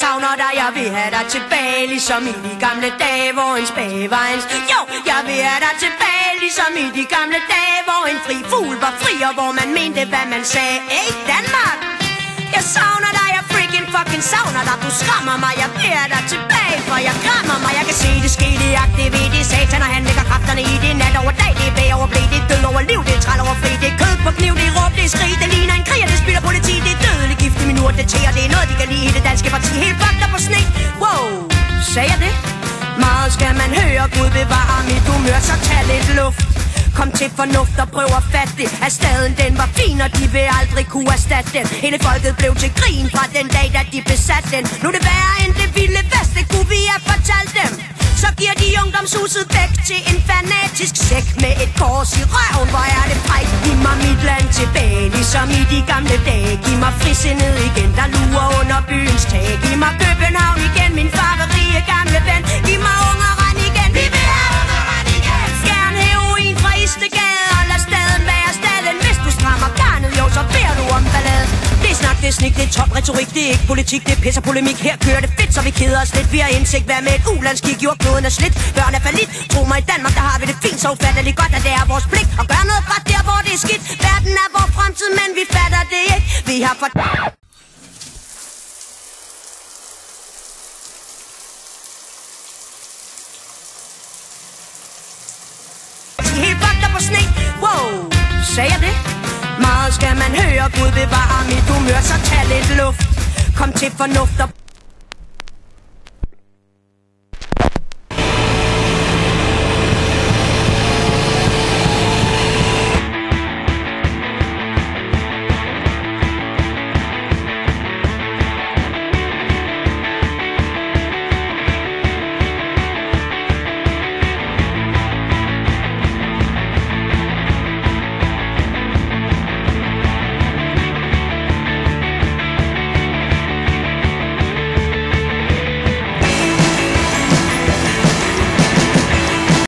savner dig, jeg vil have dig tilbage, ligesom i de gamle dage, hvor en spage var en... Jo, jeg vil have dig tilbage, ligesom i de gamle dage, hvor en fri fugl var fri, og hvor man mente, hvad man sagde. Hey, Danmark! Jeg savner dig, jeg freaking fucking savner dig. Du skræmmer mig, jeg vil have dig tilbage, for jeg græmmer mig. Jeg kan se det ske, det aktivere, det satan, og han lægger kræfterne i det nat over dag. Det er bag over blæ, det er død over liv, det er træl over fri. Det er kød på kniv, det er råb, det er skrig, det ligner en krig, og det spiller politi. Det er dødelig gift i min urt, det tæer, det er noget, de kan lide i det danske parti. Helt fucked up på sne. Wow, sagde jeg det? Meget skal man høre, Gud bevare mit humør, så tag lidt luft. Kom til fornuft og prøv at fatte det, at staden den var fin, og de vil aldrig kunne erstatte den. Hele folket blev til grin fra den dag, da de besatte den. Nu er det værre end det vilde vest, det kunne vi have fortalt dem. Så giver de ungdomshuset væk til en fanatisk sæk med et kors i røven. Hvor er det frækt, giv mig mit land tilbage, ligesom i de gamle dage. Giv mig frisindet igen, der lurer under byens tag. Giv mig København igen, min farverige gamle ven. Giv mig Ungeren igen, vi vil have Ungeren igen. Skærn heroin fra Istegade, og lad staden være staden. Hvis du strammer garnet, jo, så beder du om ballade. Det er snak, det er snik, det er top retorik, det er ikke politik, det er pis og polemik. Her kører det fedt, så vi keder os lidt. Vi har indsigt, hvad med et ulandskig, jordkloden er slidt. Børn er falit, tro mig, i Danmark, der har vi det fint. Så ufatteligt godt, at det er vores pligt at gøre noget fra der, hvor det er skidt. Verden er vores fremtid, men vi fatter det ikke. Vi har for... Helt fucked up på sne. Wow, sagde jeg det? Meget skal man høre, Gud bevare mit humør, så tag lidt luft. Kom til fornuft og